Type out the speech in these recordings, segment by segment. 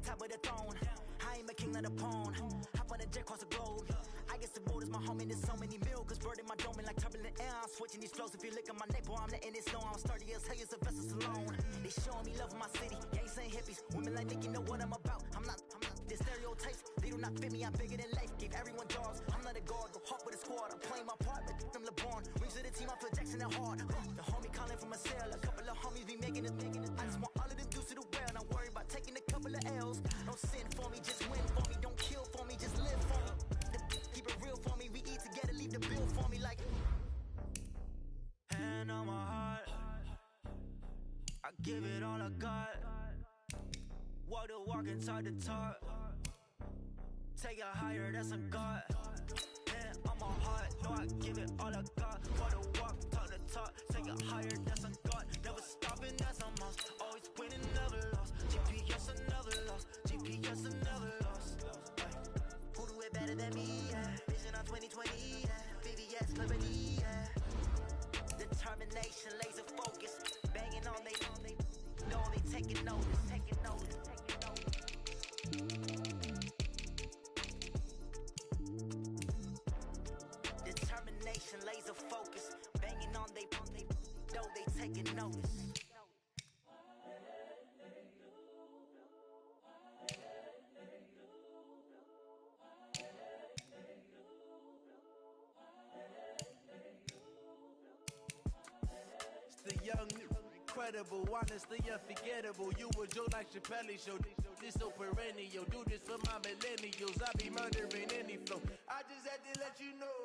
on top of the throne. I ain't a king, not a pawn. Hop on a jet across the globe. I guess the road is my home and there's so many milk. Bird in my dome and like turbulent air. I'm switching these flows. If you look at my neck, boy, I'm letting it slow. I'm sturdy as hell, it's a vessel alone. They showing me love in my city. Gangs ain't hippies. Women like Nick, you know what I'm about. I'm not the stereotypes. They do not fit me. I'm bigger than life. Give everyone jobs. I'm not a guard. Go hard with a squad. I'm playing my part, but I'm LeBron. Rings to the team. I feel Jackson and hard. The homie calling from a cell. A couple of homies be making it. I just want all of them dudes to the well. Not worry about taking a couple of L's. Don't sin for me, just win for me. Don't kill for me, just live for me. Keep it real for me. We eat together, leave the bill for me like. Hand on my heart, I give it all I got. Walk the walk and talk the talk. Take it higher, that's a God. Hand on my heart, no, I give it all I got. Walk the walk, talk the talk. Take it higher, that's a God. Never stopping, that's a must. Always winning, never lost. GPS, I never lost. GPS, I never lost. Who do it better than me? Yeah. Vision on 2020. Yeah. VVS, clarity. Yeah. Determination, laser focus. Banging on they know they taking notice. Taking notice. Taking notice. Determination, laser focus. Banging on they know they taking notice. The young, incredible, honestly unforgettable. You a Joe like Chappelle show. This so perennial. Do this for my millennials. I be murdering any flow. I just had to let you know.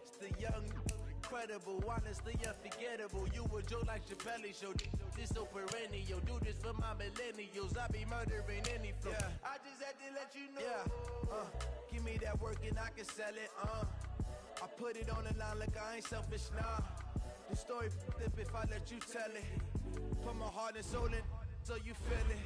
It's the young, incredible, honestly unforgettable. You a Joe like Chappelle show. This so perennial. Do this for my millennials. I be murdering any flow. Yeah. I just had to let you know. Yeah. Give me that work and I can sell it. I put it on the line like I ain't selfish, nah. The story flip if I let you tell it. Put my heart and soul in so you feel it.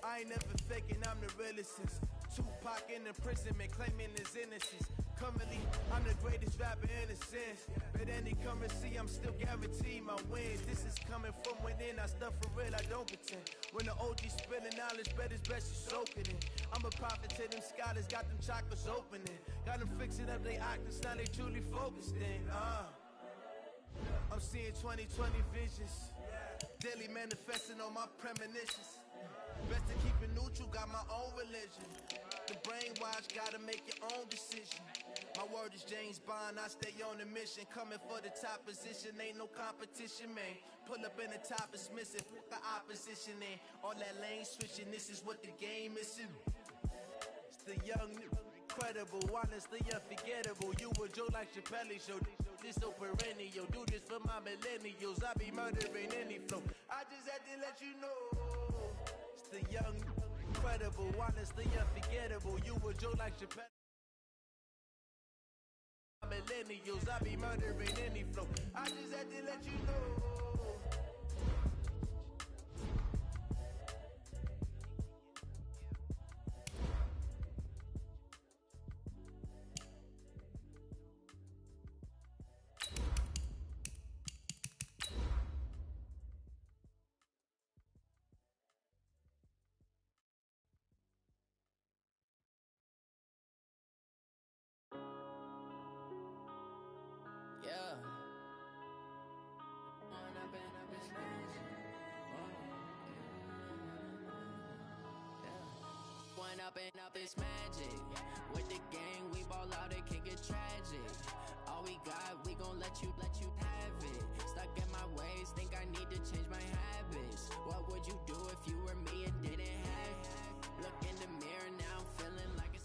I ain't never faking, I'm the realest since Tupac in imprisonment, claiming his innocence. Currently, I'm the greatest rapper in a sense. But any currency, I'm still guaranteed my wins. This is coming from within, I stuff for real, I don't pretend. When the OG spilling knowledge, bet it's best you soak it in. I'm a prophet to them scholars, got them chakras opening. Got them fixing up they octaves, now they truly focused in. I'm seeing 2020 visions, daily manifesting on my premonitions. Best to keep it neutral, got my own religion. The brainwash, gotta make your own decision. My word is James Bond, I stay on the mission. Coming for the top position, ain't no competition, man. Pull up in the top, it's missing, put the opposition in. All that lane switching, this is what the game is in. It's the young, incredible, honestly unforgettable. You a Joe like Chappelle show. This so perennial. Do this for my millennials. I be murdering any flow. I just had to let you know. It's the young, incredible, honestly unforgettable. You a Joe like Chappelle. Millennials. I be murdering any flow. I just had to let you know. Up this magic. With the gang, we ball out, it can get tragic. All we got, we gon' let you have it. Stuck in my ways, think I need to change my habits. What would you do if you were me and didn't have it? Look in the mirror, now I'm feeling like a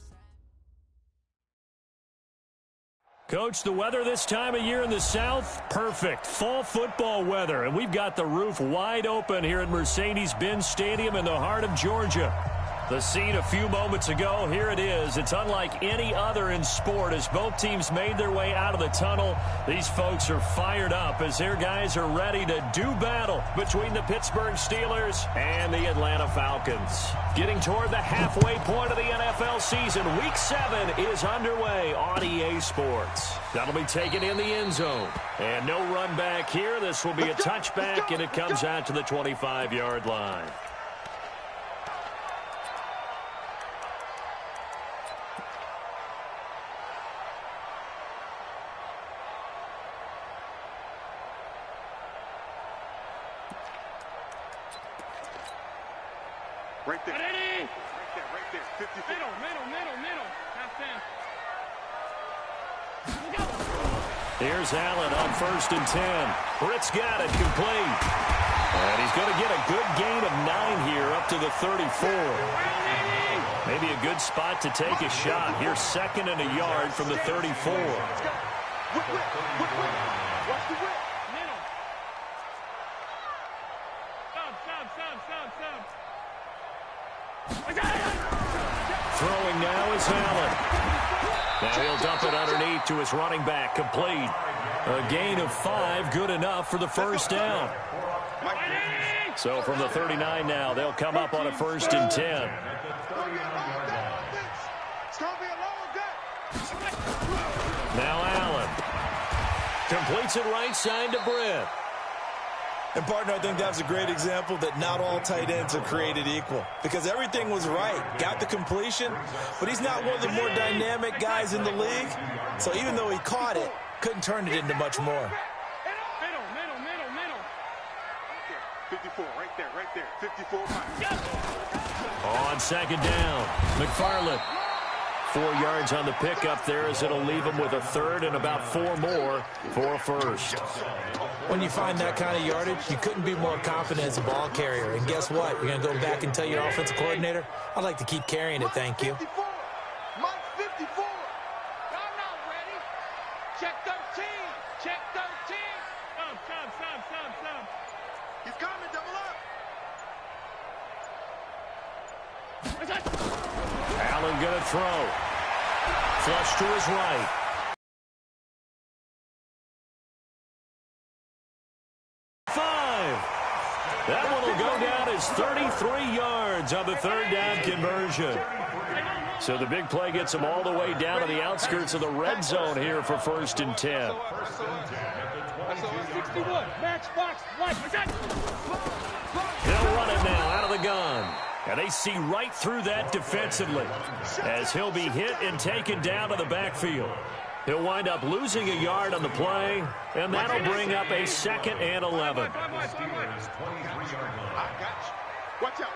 Coach, the weather this time of year in the South, perfect. Fall football weather, and we've got the roof wide open here at Mercedes-Benz Stadium in the heart of Georgia. The scene a few moments ago, here it is. It's unlike any other in sport as both teams made their way out of the tunnel. These folks are fired up as their guys are ready to do battle between the Pittsburgh Steelers and the Atlanta Falcons. Getting toward the halfway point of the NFL season, Week 7 is underway on EA Sports. That'll be taken in the end zone. And no run back here. This will be a touchback, and it comes out to the 25-yard line. Right there. Right there. 50. Middle. Half 10. Here's Allen on 1st and 10. Britt's got it, complete. And he's going to get a good gain of 9 here up to the 34. Maybe a good spot to take a shot. Here's 2nd and a yard from the 34. Watch the whip. Middle. Sub. Throwing now is Allen. Now he'll dump it underneath to his running back, complete. A gain of 5, good enough for the first down. So from the 39 now, they'll come up on a 1st and 10. Now Allen completes it right side to Britt. And, partner, I think that's a great example that not all tight ends are created equal, because everything was right. Got the completion, but he's not one of the more dynamic guys in the league. So even though he caught it, couldn't turn it into much more. Middle. 54, right there. 54 miles. On 2nd down, McFarland. 4 yards on the pickup there as it'll leave him with a 3rd and about 4 more for a 1st. When you find that kind of yardage, you couldn't be more confident as a ball carrier. And guess what? You're going to go back and tell your offensive coordinator, I'd like to keep carrying it, thank you. Mike 54. I'm not ready. Check 13. Sub. He's coming, double up. Allen going to throw. Flush to his right. That one will go down as 33 yards on the 3rd down conversion. So the big play gets them all the way down to the outskirts of the red zone here for 1st and 10. 61. Matchbox. He'll run it now out of the gun. And they see right through that defensively as he'll be hit and taken down to the backfield. He'll wind up losing a yard on the play, and that'll bring up a 2nd and 11. I got you. Watch out.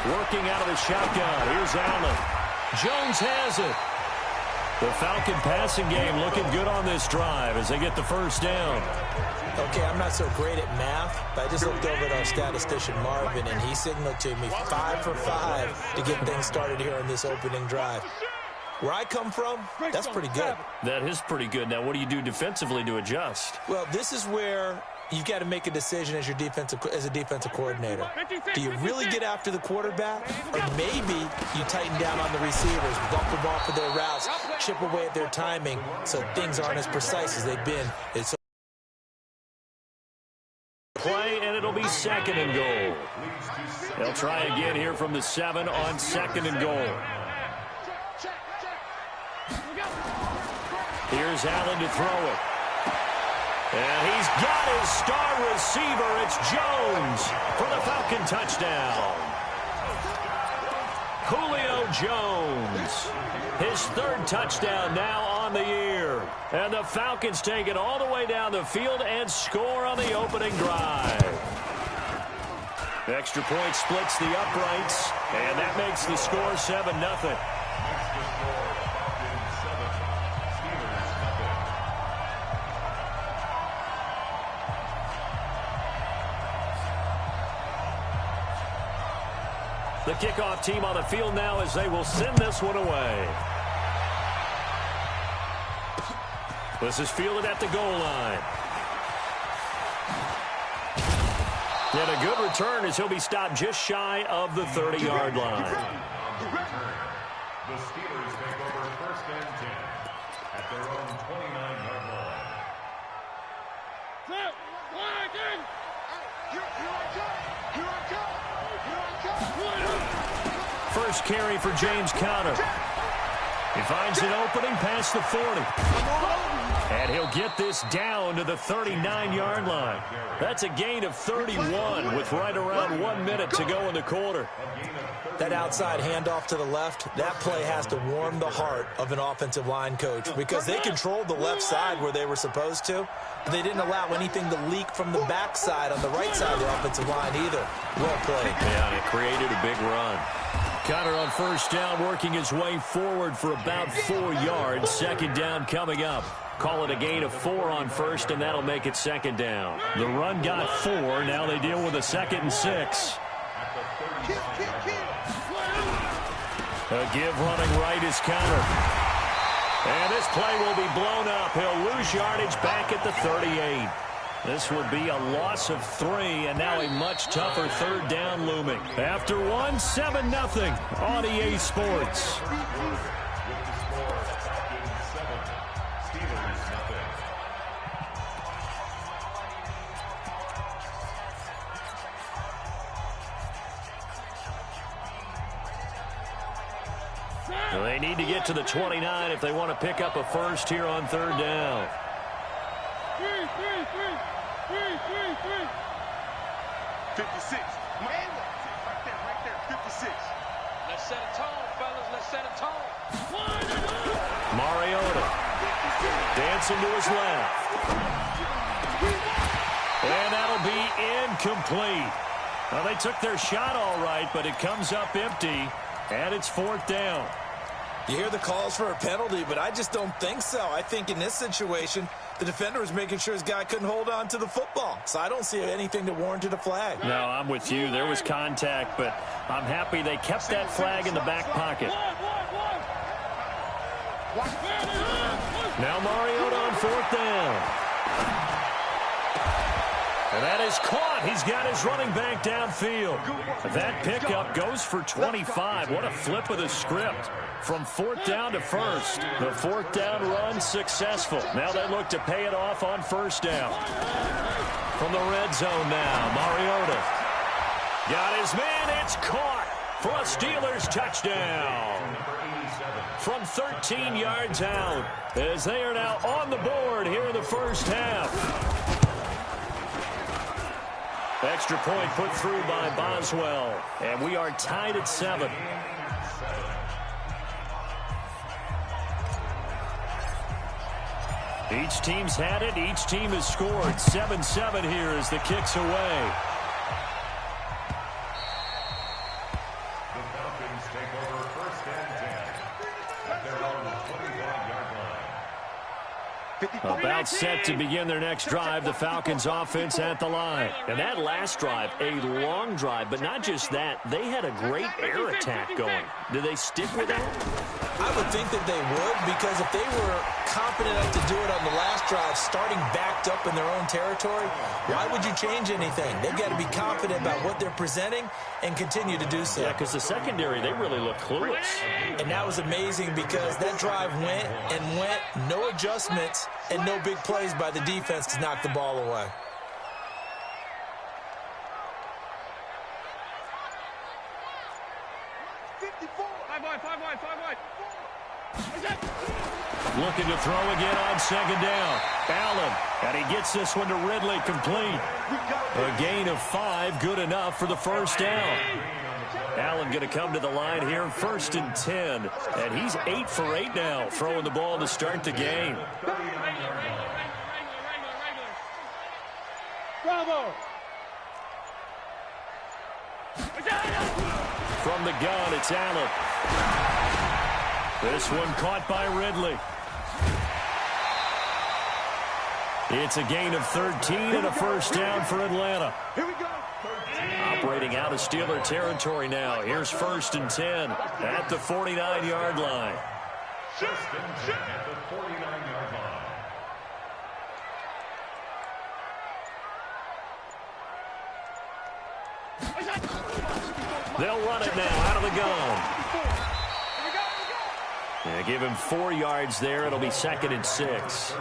Working out of the shotgun. Here's Allen. Jones has it. The Falcon passing game looking good on this drive as they get the 1st down. Okay, I'm not so great at math, but I just looked over at our statistician, Marvin, and he signaled to me 5 for 5 to get things started here on this opening drive. Where I come from, that's pretty good. That is pretty good. Now, what do you do defensively to adjust? Well, this is where you've got to make a decision as a defensive coordinator. Do you really get after the quarterback, or maybe you tighten down on the receivers, bump them off of their routes, chip away at their timing so things aren't as precise as they've been. It's play, and it'll be 2nd and goal. They'll try again here from the 7 on 2nd and goal. Here's Allen to throw it. And he's got his star receiver. It's Jones for the Falcon touchdown. Julio Jones. His 3rd touchdown now on the year. And the Falcons take it all the way down the field and score on the opening drive. Extra point splits the uprights, and that makes the score 7-0. The kickoff team on the field now as they will send this one away. This is fielded at the goal line. And a good return as he'll be stopped just shy of the 30-yard line. The Steelers take over 1st and 10 at their own 29-yard line. First carry for James Conner. He finds an opening past the 40. And he'll get this down to the 39-yard line. That's a gain of 31 with right around 1 minute to go in the quarter. That outside handoff to the left, that play has to warm the heart of an offensive line coach because they controlled the left side where they were supposed to, but they didn't allow anything to leak from the backside on the right side of the offensive line either. Well played. Yeah, and it created a big run. Cutter on first down, working his way forward for about 4 yards. Second down coming up. Call it a gain of 4 on first, and that'll make it second down. The run got 4. Now they deal with a 2nd and 6. A give running right is Cutter. And this play will be blown up. He'll lose yardage back at the 38. This will be a loss of 3, and now a much tougher third down looming. After 1, 7-0 on EA Sports. They need to get to the 29 if they want to pick up a first here on third down. 56. Right there, 56. Let's set a tone, fellas. Let's set a tone. Mariota dancing to his left. And that'll be incomplete. Well, they took their shot all right, but it comes up empty, and it's 4th down. You hear the calls for a penalty, but I just don't think so. I think in this situation, the defender was making sure his guy couldn't hold on to the football. So I don't see anything to warrant a flag. No, I'm with you. There was contact, but I'm happy they kept that flag in the back pocket. Now Mariota on 4th down. And that is caught. He's got his running back downfield. That pickup goes for 25. What a flip of the script. From 4th down to 1st. The 4th down run successful. Now they look to pay it off on 1st down. From the red zone now, Mariota. Got his man. It's caught for a Steelers touchdown. From 13 yards out, as they are now on the board here in the first half. Extra point put through by Boswell. And we are tied at 7. Each team's had it. Each team has scored. 7-7 here as the kick's away. The Falcons take over 1st and 10 at their own 25-yard line. About set to begin their next drive, the Falcons offense at the line. And that last drive, a long drive, but not just that, they had a great air attack going. Do they stick with that? I would think that they would, because if they were confident enough to do it on the last drive, starting backed up in their own territory, why would you change anything? They've got to be confident about what they're presenting and continue to do so. Yeah, because the secondary, they really look clueless. And that was amazing because that drive went and went, no adjustments, and no big plays by the defense to knock the ball away. Looking to throw again on 2nd down. Allen, and he gets this one to Ridley, complete. A gain of 5, good enough for the 1st down. Allen going to come to the line here, 1st and 10. And he's 8 for 8 now, throwing the ball to start the game. Bravo! From the gun, it's Allen. This one caught by Ridley. It's a gain of 13 and a 1st down for Atlanta. Here we go. Operating out of Steeler territory now. Here's 1st and 10 at the 49-yard line. First and 10 at the 49-yard line. They'll run it now out of the gun. Yeah, give him 4 yards there. It'll be 2nd and 6.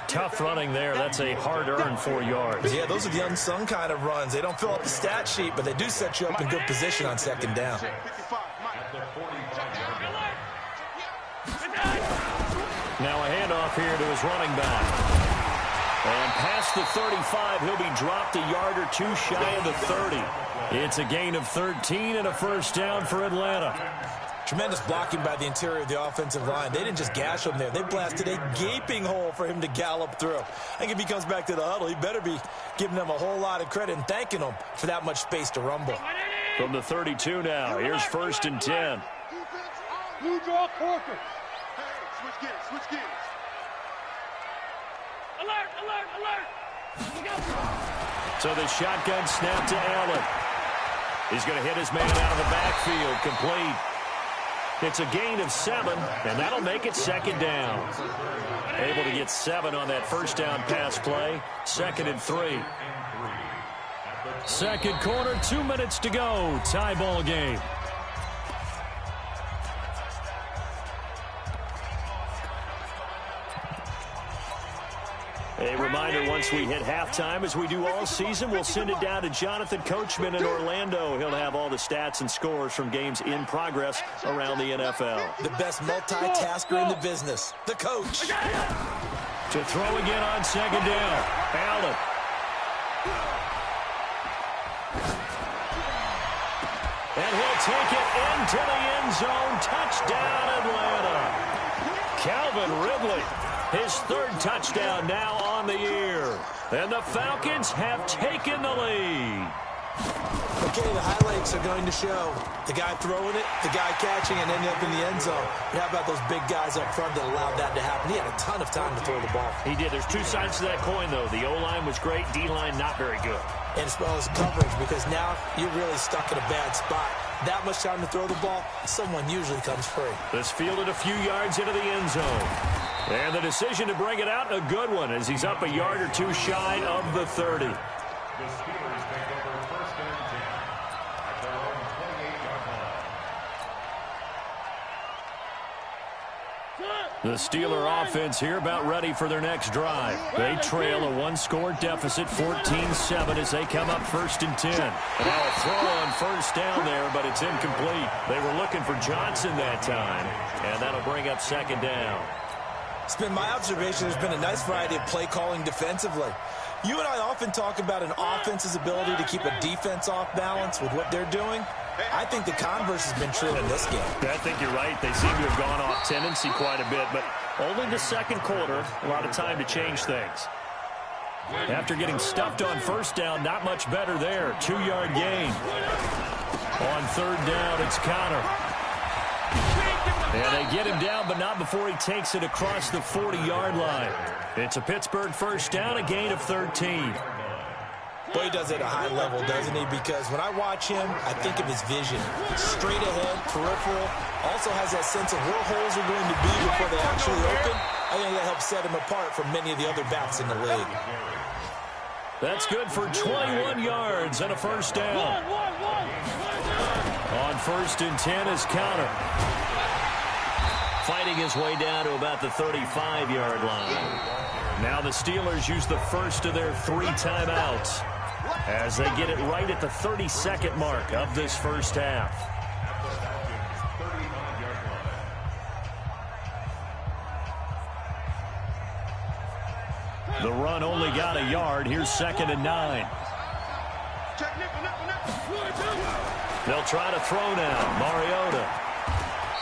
Tough running there. That's a hard-earned 4 yards. Yeah, those are the unsung kind of runs. They don't fill up the stat sheet, but they do set you up in good position on 2nd down. Now a handoff here to his running back. And past the 35, he'll be dropped a yard or two shy of the 30. It's a gain of 13 and a first down for Atlanta. Tremendous blocking by the interior of the offensive line. They didn't just gash him there. They blasted a gaping hole for him to gallop through. I think if he comes back to the huddle, he better be giving them a whole lot of credit and thanking them for that much space to rumble. From the 32 now, here's first and 10. Blue draw quarter. Hey, switch gears, switch gears. Alert, alert, alert. So the shotgun snap to Allen. He's going to hit his man out of the backfield, complete. It's a gain of 7, and that'll make it second down. Able to get 7 on that first down pass play. Second and 3. Second quarter, 2 minutes to go. Tie ball game. A reminder, once we hit halftime, as we do all season, we'll send it down to Jonathan Coachman in Orlando. He'll have all the stats and scores from games in progress around the NFL. The best multitasker in the business, the coach. To throw again on second down, Allen. And he'll take it into the end zone. Touchdown, Atlanta. Calvin Ridley. His third touchdown now on the year. And the Falcons have taken the lead. Okay, the highlights are going to show the guy throwing it, the guy catching, and ending up in the end zone. But how about those big guys up front that allowed that to happen? He had a ton of time to throw the ball. He did. There's two sides to that coin, though. The O-line was great. D-line not very good. And as well as coverage, because now you're really stuck in a bad spot. That much time to throw the ball, someone usually comes free. This fielded a few yards into the end zone. And the decision to bring it out, a good one, as he's up a yard or two shy of the 30. The Steelers take over first and 10 at their own 28-yard line. The Steeler offense here about ready for their next drive. They trail a one-score deficit, 14-7, as they come up first and 10. And now a throw on first down there, but it's incomplete. They were looking for Johnson that time, and that'll bring up second down. It's been my observation there's been a nice variety of play calling defensively. You and I often talk about an offense's ability to keep a defense off balance with what they're doing. I think the converse has been true in this game. I think you're right. They seem to have gone off tendency quite a bit, but only the second quarter, a lot of time to change things. After getting stuffed on first down, not much better there. 2-yard gain. On third down, it's Connor. And they get him down, but not before he takes it across the 40-yard line. It's a Pittsburgh first down, a gain of 13. Boy, he does it at a high level, doesn't he? Because when I watch him, I think of his vision. Straight ahead, peripheral. Also has that sense of where holes are going to be before they actually open. I think that helps set him apart from many of the other backs in the league. That's good for 21 yards and a first down. On first and 10 is Connor. Fighting his way down to about the 35-yard line. Now the Steelers use the first of their 3 timeouts as they get it right at the 32nd mark of this first half. The run only got a yard. Here's second and 9. They'll try to throw now. Mariota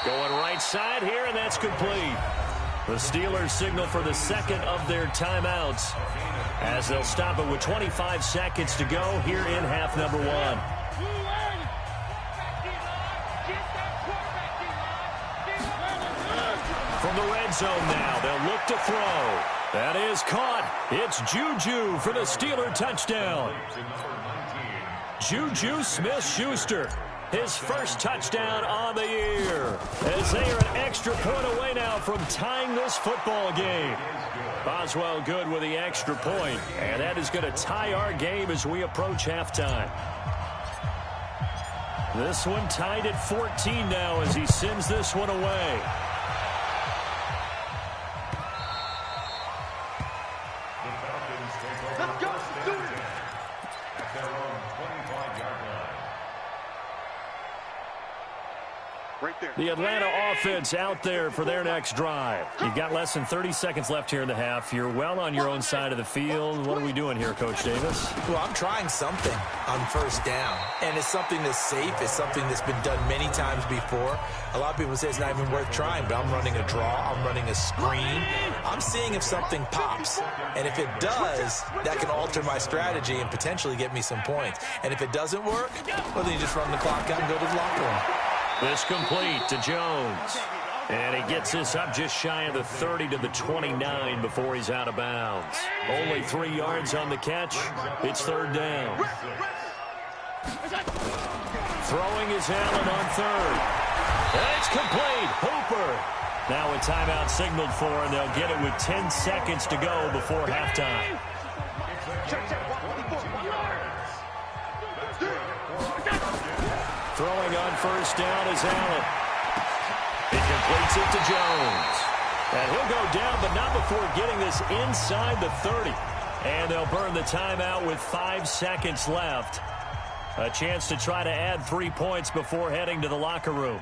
going right side here, and that's complete. The Steelers signal for the second of their timeouts as they'll stop it with 25 seconds to go here in half number 1. From the red zone now, they'll look to throw. That is caught. It's Juju for the Steeler touchdown. Juju Smith-Schuster. His first touchdown on the year, as they are an extra point away now from tying this football game. Boswell good with the extra point, and that is going to tie our game as we approach halftime. This one tied at 14 now as he sends this one away. The Falcons take over first and 10 at their own 25-yard line. The Atlanta offense out there for their next drive. You've got less than 30 seconds left here in the half. You're well on your own side of the field. What are we doing here, Coach Davis? Well, I'm trying something on first down, and it's something that's safe. It's something that's been done many times before. A lot of people say it's not even worth trying, but I'm running a draw. I'm running a screen. I'm seeing if something pops, and if it does, that can alter my strategy and potentially get me some points. And if it doesn't work, well, then you just run the clock out and go to the locker room. This complete to Jones. And he gets this up just shy of the 30 to the 29 before he's out of bounds. Only 3 yards on the catch. It's third down. Throwing is Allen on third. And it's complete. Hooper. Now a timeout signaled for, and they'll get it with 10 seconds to go before halftime. Throwing on first down is Allen. He completes it to Jones. And he'll go down, but not before getting this inside the 30. And they'll burn the timeout with 5 seconds left. A chance to try to add 3 points before heading to the locker room.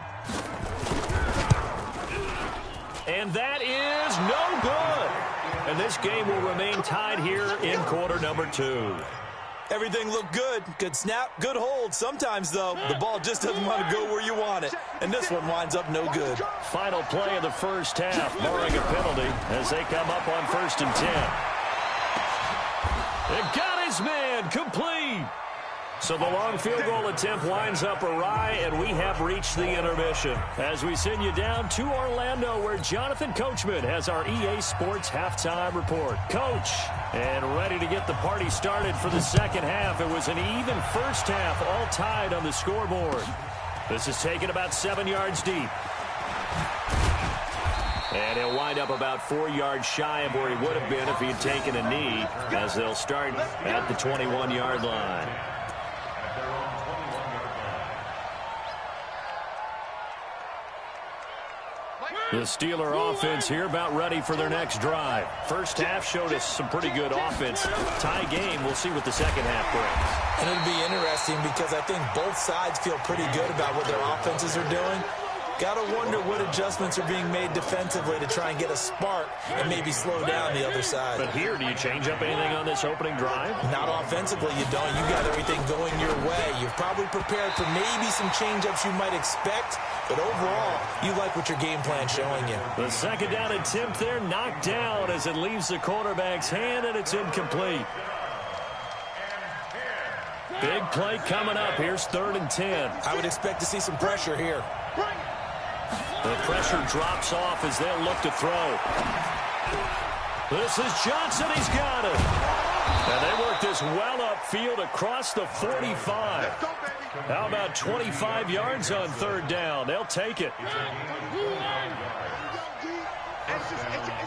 And that is no good. And this game will remain tied here in quarter number 2. Everything looked good. Good snap, good hold. Sometimes, though, the ball just doesn't want to go where you want it. And this one winds up no good. Final play of the first half, barring a penalty, as they come up on 1st and 10. It got his man complete. So the long field goal attempt winds up awry, and we have reached the intermission. As we send you down to Orlando, where Jonathan Coachman has our EA Sports halftime report. Coach, and ready to get the party started for the second half. It was an even first half, all tied on the scoreboard. This is taken about 7 yards deep. And he'll wind up about 4 yards shy of where he would have been if he had taken a knee, as they'll start at the 21-yard line. The Steeler offense here about ready for their next drive. First half showed us some pretty good offense. Tie game, we'll see what the second half brings. And it'll be interesting because I think both sides feel pretty good about what their offenses are doing. Got to wonder what adjustments are being made defensively to try and get a spark and maybe slow down the other side. But here, do you change up anything on this opening drive? Not offensively, you don't. You got everything going your way. You've probably prepared for maybe some change-ups you might expect, but overall, you like what your game plan's showing you. The second down attempt there knocked down as it leaves the quarterback's hand, and it's incomplete. Big play coming up. Here's 3rd and 10. I would expect to see some pressure here. The pressure drops off as they'll look to throw. This is Johnson. He's got it. And they work this well upfield across the 45. How about 25 yards on 3rd down? They'll take it. It's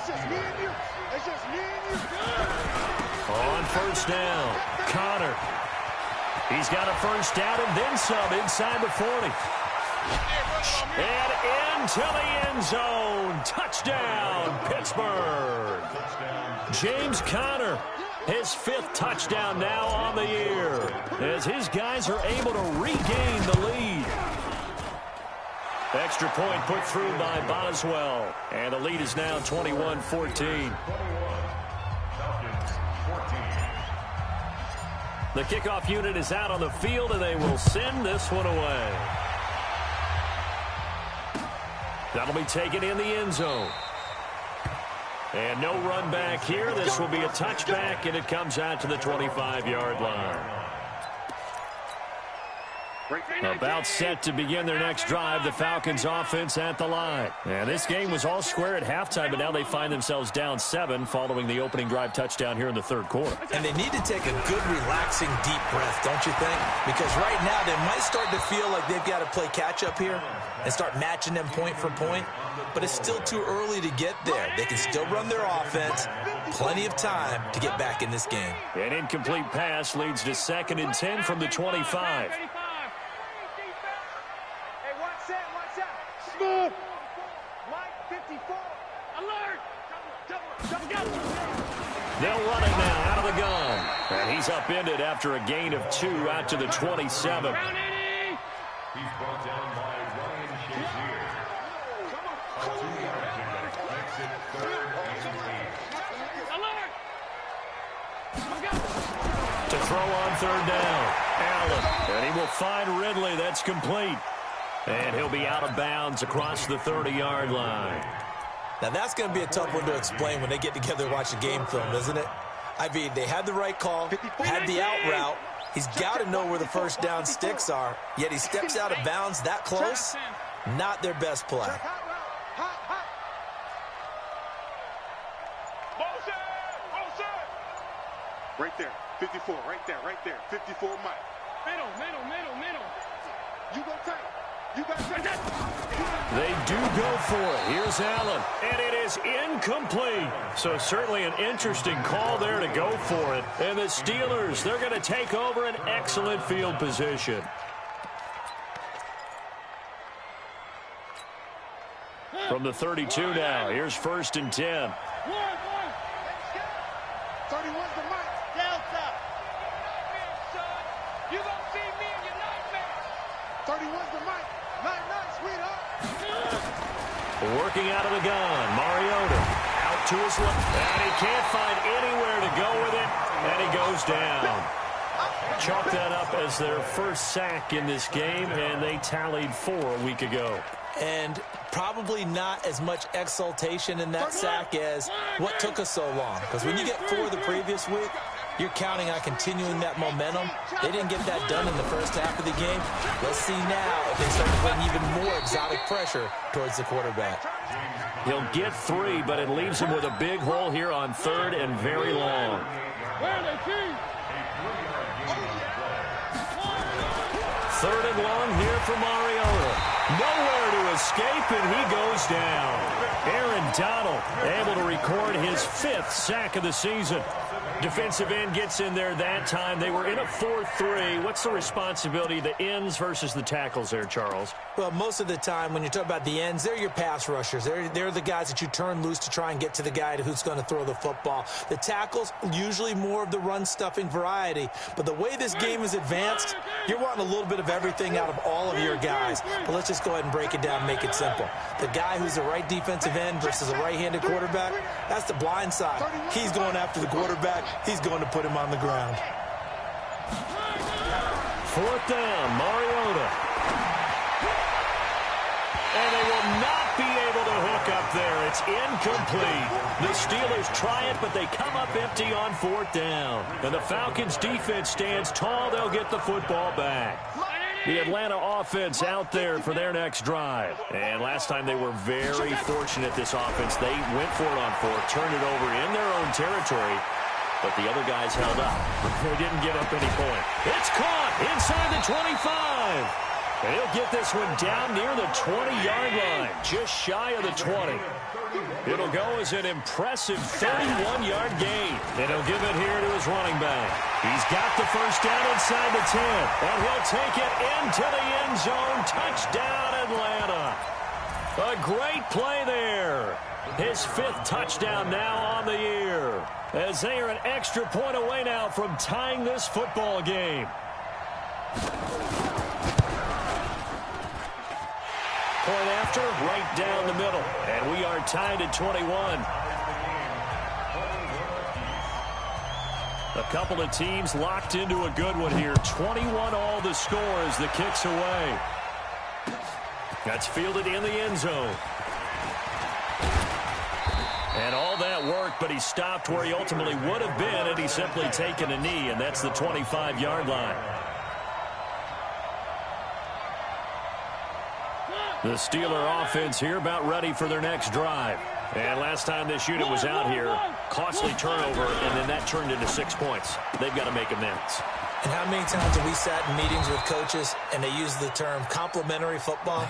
just me and you. It's just me and you. On 1st down, Connor. He's got a 1st down and then some inside the 40. And into the end zone. Touchdown, Pittsburgh. James Conner, his 5th touchdown now on the year, as his guys are able to regain the lead. Extra point put through by Boswell. And the lead is now 21-14. The kickoff unit is out on the field, and they will send this one away. That'll be taken in the end zone. And no run back here. This will be a touchback, and it comes out to the 25-yard line. About set to begin their next drive, the Falcons offense at the line. And this game was all square at halftime, but now they find themselves down 7 following the opening drive touchdown here in the 3rd quarter. And they need to take a good, relaxing, deep breath, don't you think? Because right now they might start to feel like they've got to play catch-up here and start matching them point for point. But it's still too early to get there. They can still run their offense. Plenty of time to get back in this game. An incomplete pass leads to 2nd and 10 from the 25. Smooth. Mike 54. Alert. They'll run it now out of the gun. And he's upended after a gain of 2 out to the 27. He's brought down by Ryan Shazier. To throw on third down. Allen. And he will find Ridley. That's complete. And he'll be out of bounds across the 30-yard line. Now, that's going to be a tough one to explain when they get together and watch a game film, isn't it? I mean, they had the right call, had the out route. He's got to know where the first down sticks are, yet he steps out of bounds that close. Not their best play. Right there, 54, right there, 54 Mike. Middle. You go tight. You got tight. They do go for it. Here's Allen, and it is incomplete. So certainly an interesting call there to go for it. And the Steelers, they're going to take over an excellent field position. From the 32 now, here's 1st and 10. 31's the Mike. Delta. You gonna see me in your nightmare. 31's the Mike. Night, sweetheart. Working out of the gun, Mariota out to his left, and he can't find anywhere to go with it, and he goes down. Chalk that up as their first sack in this game, and they tallied 4 a week ago. And probably not as much exultation in that sack as what took us so long. Because when you get 4 the previous week, you're counting on continuing that momentum. They didn't get that done in the first half of the game. Let's see now if they start to bring even more exotic pressure towards the quarterback. He'll get 3, but it leaves him with a big hole here on 3rd and very long. 3rd and long here for Mariota. Nowhere to escape, and he goes down. Aaron Donald able to record his 5th sack of the season. Defensive end gets in there that time. They were in a 4-3. What's the responsibility of the ends versus the tackles there, Charles? Well, most of the time when you talk about the ends, they're your pass rushers. They're the guys that you turn loose to try and get to the guy who's going to throw the football. The tackles, usually more of the run-stuffing variety. But the way this game is advanced, you're wanting a little bit of everything out of all of your guys. But let's just go ahead and break it down and make it simple. The guy who's the right defensive end versus a right-handed quarterback, that's the blind side. He's going after the quarterback. He's going to put him on the ground. 4th down, Mariota. And they will not be able to hook up there. It's incomplete. The Steelers try it, but they come up empty on 4th down. And the Falcons defense stands tall. They'll get the football back. The Atlanta offense out there for their next drive. And last time they were very fortunate, this offense. They went for it on 4th, turned it over in their own territory. But the other guys held up. They didn't give up any point. It's caught inside the 25. And he'll get this one down near the 20-yard line, just shy of the 20. It'll go as an impressive 31-yard gain. And he'll give it here to his running back. He's got the first down inside the 10. And he'll take it into the end zone. Touchdown, Atlanta. A great play there. His 5th touchdown now on the year. As they are an extra point away now from tying this football game. Point after, right down the middle. And we are tied at 21. A couple of teams locked into a good one here. 21 all the score as the kick's away. That's fielded in the end zone. And all that worked, but he stopped where he ultimately would have been had he simply taken a knee, and that's the 25-yard line. The Steeler offense here about ready for their next drive. And last time this unit was out here, costly turnover, and then that turned into 6 points. They've got to make amends. And how many times have we sat in meetings with coaches and they use the term complementary football?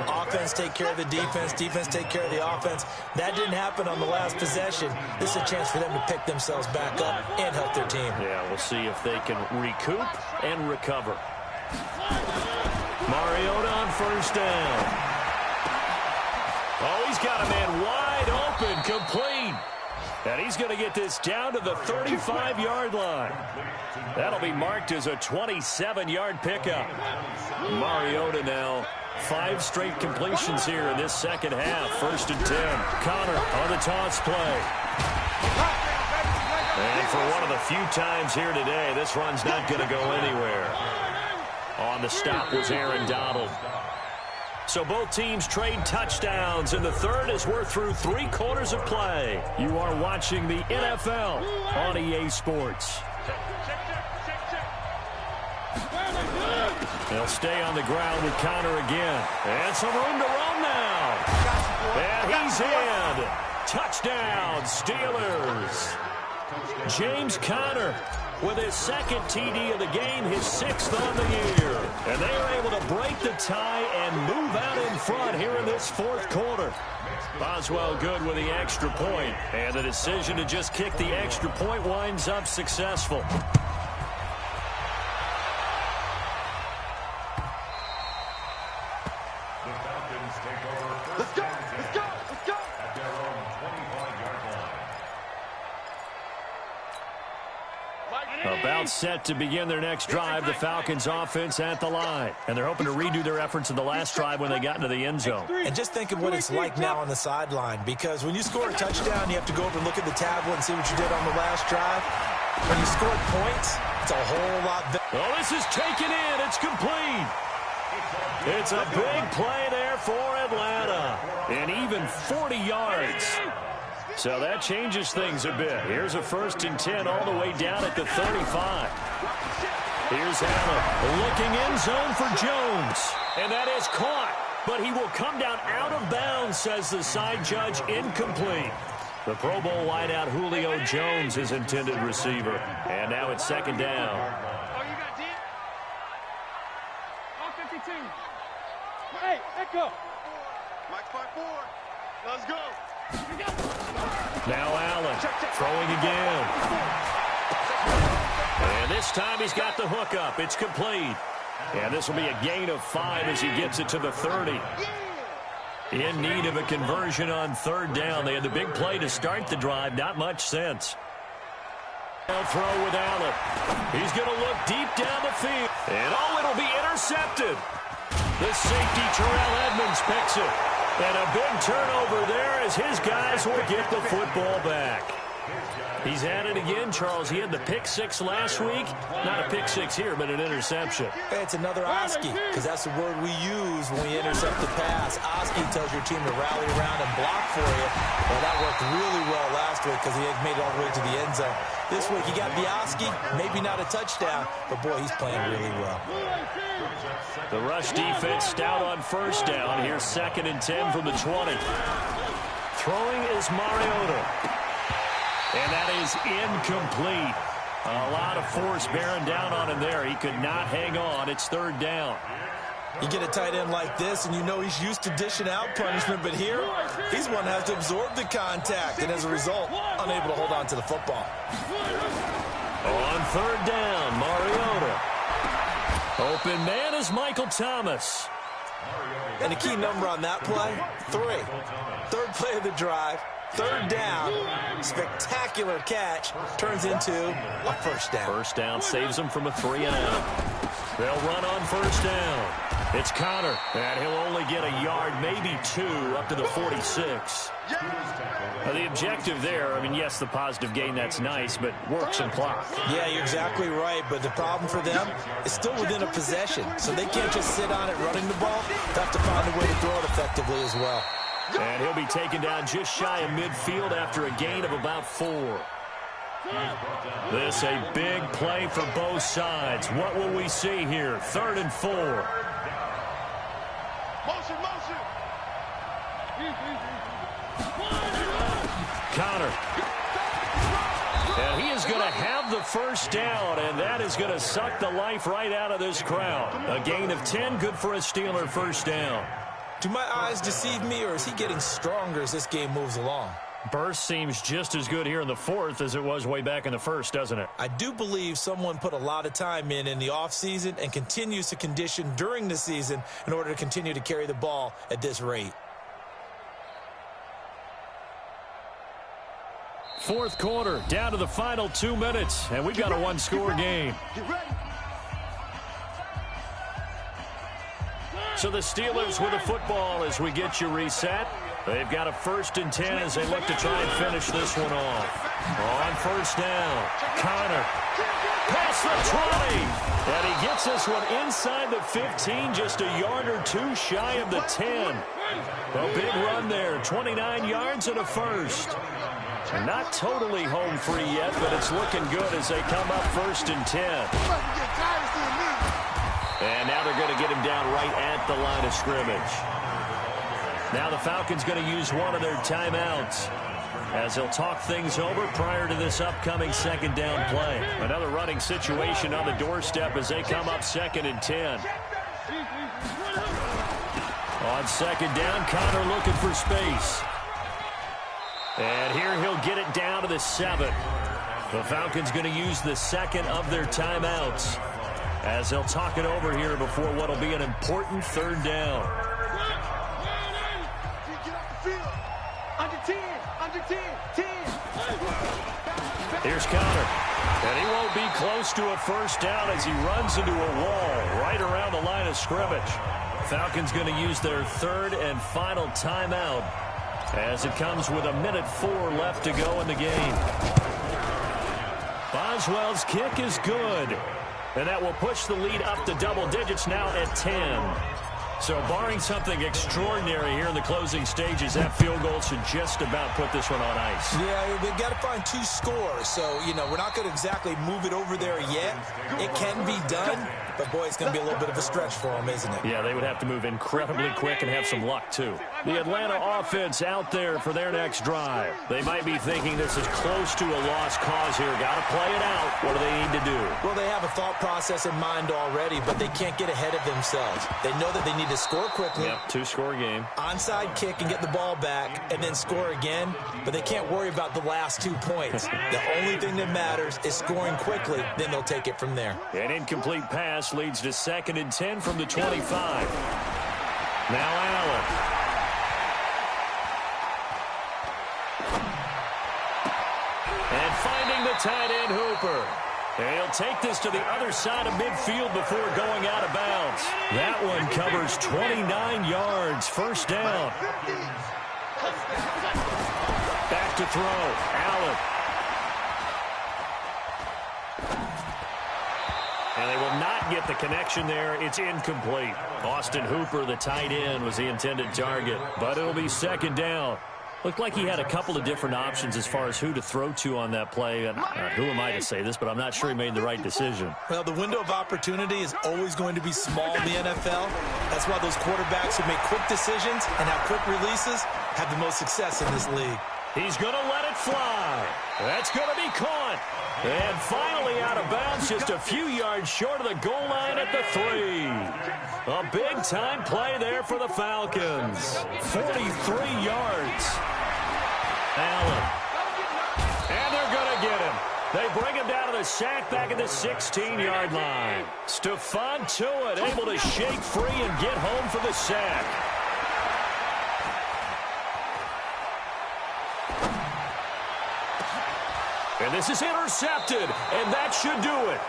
Offense take care of the defense, defense take care of the offense. That didn't happen on the last possession. This is a chance for them to pick themselves back up and help their team. Yeah, we'll see if they can recoup and recover. Mariota on first down. Oh, he's got a man wide open, complete. And he's going to get this down to the 35-yard line. That'll be marked as a 27-yard pickup. Mariota now, 5 straight completions here in this second half. 1st and 10. Connor on the toss play. And for one of the few times here today, this run's not going to go anywhere. On the stop was Aaron Donald. So both teams trade touchdowns, and the third as we're through 3 quarters of play. You are watching the NFL on EA Sports. They'll stay on the ground with Connor again. And some room to run now. And he's in. Touchdown, Steelers. James Conner with his second TD of the game, his 6th on the year. And they are able to break the tie and move out in front here in this 4th quarter. Boswell good with the extra point. And the decision to just kick the extra point winds up successful. About set to begin their next drive, the Falcons offense at the line. And they're hoping to redo their efforts in the last drive when they got into the end zone. And just think of what it's like now on the sideline, because when you score a touchdown, you have to go over and look at the tablet and see what you did on the last drive. When you scored points, it's a whole lot better. Oh, this is taken in. It's complete. It's a big play there for Atlanta. And even 40 yards. So that changes things a bit. Here's a 1st and 10 all the way down at the 35. Here's Allen looking end zone for Jones. And that is caught. But he will come down out of bounds, says the side judge, incomplete. The Pro Bowl wideout Julio Jones is intended receiver. And now it's 2nd down. Oh, you got D? All 52. Hey, echo. Mike 5-4. Let's go. Now Allen throwing again. And this time he's got the hook up. It's complete. And this will be a gain of 5 as he gets it to the 30. In need of a conversion on 3rd down. They had the big play to start the drive. Not much sense. They'll throw with Allen. He's going to look deep down the field. And oh, it'll be intercepted. The safety Terrell Edmonds picks it. And a big turnover there as his guys will get the football back. He's at it again, Charles. He had the pick 6 last week. Not a pick 6 here, but an interception. It's another Oski, because that's the word we use when we intercept the pass. Oski tells your team to rally around and block for you. Well, that worked really well last week because he had made it all the way to the end zone. This week, he got the Oski, maybe not a touchdown, but boy, he's playing really well. The rush defense stout on 1st down. Here's 2nd and 10 from the 20. Throwing is Mariota. And that is incomplete. A lot of force bearing down on him there. He could not hang on. It's 3rd down. You get a tight end like this, and you know he's used to dishing out punishment, but here, he's one that has to absorb the contact, and as a result, unable to hold on to the football. On 3rd down, Mariota. Open man is Michael Thomas. And the key number on that play, 3. 3rd play of the drive. 3rd down, spectacular catch, turns into a 1st down. 1st down saves them from a 3-and-out. They'll run on 1st down. It's Connor, and he'll only get a yard, maybe 2, up to the 46. The objective there, I mean, yes, the positive gain, that's nice, but work some clock. Yeah, you're exactly right, but the problem for them is still within a possession, so they can't just sit on it running the ball. They have to find a way to throw it effectively as well. And he'll be taken down just shy of midfield after a gain of about 4. This a big play for both sides. What will we see here? 3rd and 4. Motion, motion. Connor. And he is going to have the 1st down, and that is going to suck the life right out of this crowd. A gain of 10, good for a Steeler 1st down. Do my eyes deceive me, or is he getting stronger as this game moves along? Burst seems just as good here in the 4th as it was way back in the 1st, doesn't it? I do believe someone put a lot of time in the offseason and continues to condition during the season in order to continue to carry the ball at this rate. 4th quarter, down to the final 2 minutes, and we've got a 1-score game. So the Steelers with the football as we get you reset. They've got a 1st and 10 as they look to try and finish this one off. On 1st down, Connor. Past the 20. And he gets this one inside the 15, just a yard or two shy of the 10. A big run there, 29 yards and a 1st. And not totally home free yet, but it's looking good as they come up 1st and 10. And now they're going to get him down right at the line of scrimmage. Now the Falcons going to use one of their timeouts as they'll talk things over prior to this upcoming 2nd down play. Another running situation on the doorstep as they come up 2nd and 10. On 2nd down, Connor looking for space. And here he'll get it down to the 7. The Falcons going to use the 2nd of their timeouts as they'll talk it over here before what will be an important 3rd down. Under 10, under 10, 10. Here's Connor. And he won't be close to a 1st down as he runs into a wall right around the line of scrimmage. Falcons going to use their 3rd and final timeout as it comes with 1:04 left to go in the game. Boswell's kick is good. And that will push the lead up to double digits now at 10. So barring something extraordinary here in the closing stages, that field goal should just about put this one on ice. Yeah, they've got to find 2 scores. So, we're not going to exactly move it over there yet. It can be done, but, boy, it's going to be a little bit of a stretch for them, isn't it? Yeah, they would have to move incredibly quick and have some luck, too. The Atlanta offense out there for their next drive. They might be thinking this is close to a lost cause here. Got to play it out. What do they need to do? Well, they have a thought process in mind already, but they can't get ahead of themselves. They know that they need to score quickly. Yep, 2-score game. Onside kick and get the ball back and then score again, but they can't worry about the last 2 points. The only thing that matters is scoring quickly, then they'll take it from there. An incomplete pass leads to 2nd and 10 from the 25. Now Allen. And finding the tight end Hooper. And he'll take this to the other side of midfield before going out of bounds. That one covers 29 yards. 1st down. Back to throw. Allen. And they will not get the connection there. It's incomplete. Austin Hooper, the tight end, was the intended target. But it'll be 2nd down. Looked like he had a couple of different options as far as who to throw to on that play. And who am I to say this, but I'm not sure he made the right decision. Well, the window of opportunity is always going to be small in the NFL. That's why those quarterbacks who make quick decisions and have quick releases have the most success in this league. He's going to let it fly. That's going to be caught. And finally out of bounds, just a few yards short of the goal line at the 3. A big-time play there for the Falcons. 43 yards. Allen. And they're going to get him. They bring him down to the sack back at the 16-yard line. Stephon Tuitt able to shake free and get home for the sack. And this is intercepted, and that should do it.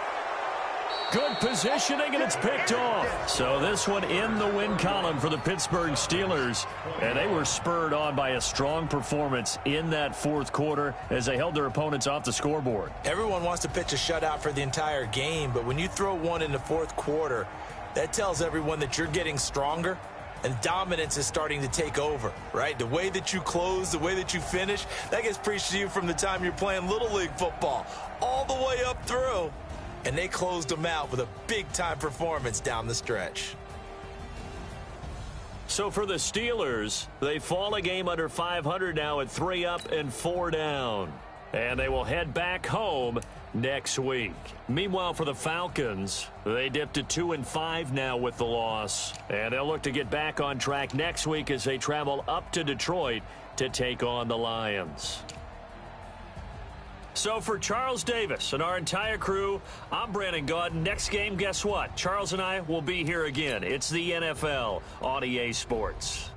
Good positioning, and it's picked off. So this one in the win column for the Pittsburgh Steelers. And they were spurred on by a strong performance in that 4th quarter as they held their opponents off the scoreboard. Everyone wants to pitch a shutout for the entire game, but when you throw one in the 4th quarter, that tells everyone that you're getting stronger and dominance is starting to take over, right? The way that you close, the way that you finish, that gets preached to you from the time you're playing Little League football all the way up through. And they closed them out with a big-time performance down the stretch. So for the Steelers, they fall a game under 500 now at 3 up and 4 down. And they will head back home next week. Meanwhile, for the Falcons, they dipped to 2-5 now with the loss. And they'll look to get back on track next week as they travel up to Detroit to take on the Lions. So for Charles Davis and our entire crew, I'm Brandon Gaudin. Next game, guess what? Charles and I will be here again. It's the NFL on EA Sports.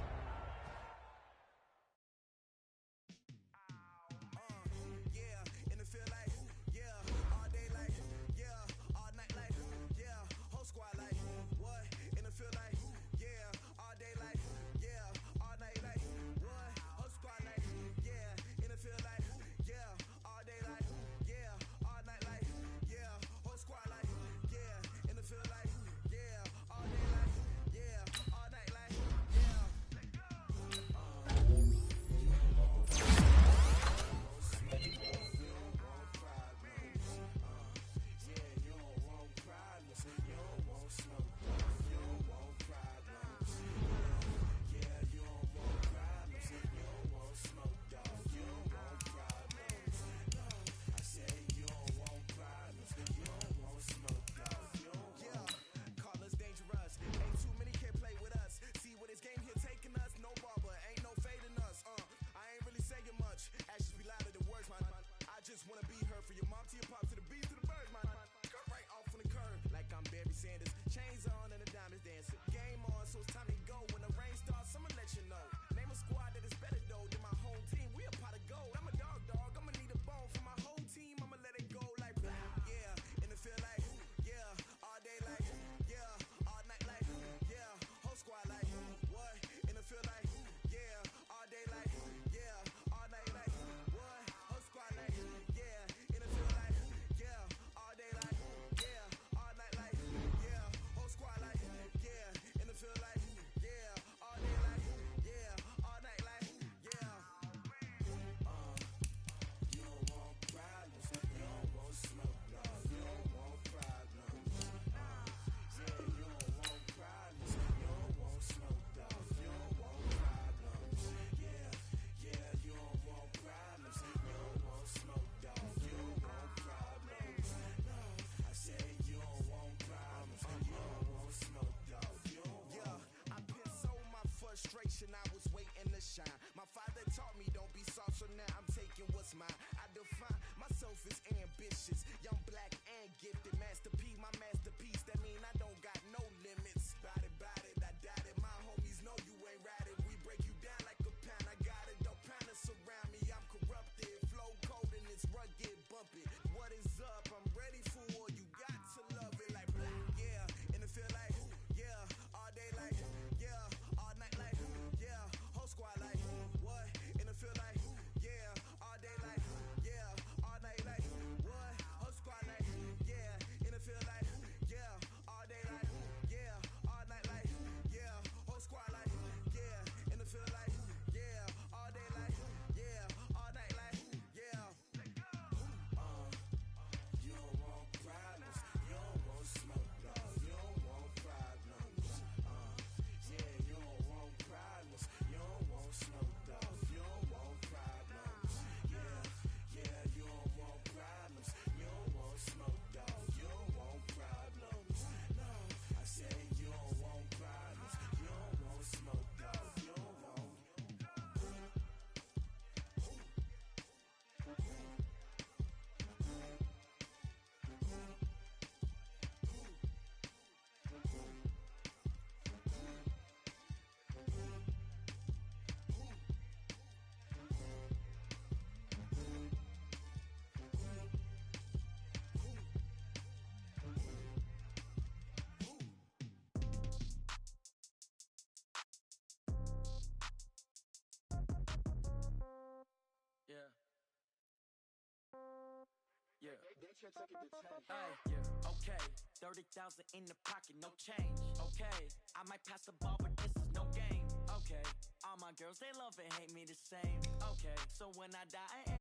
Hey, yeah, okay. 30,000 in the pocket, no change. Okay, I might pass the ball, but this is no game. Okay, all my girls, they love and hate me the same. Okay, so when I die,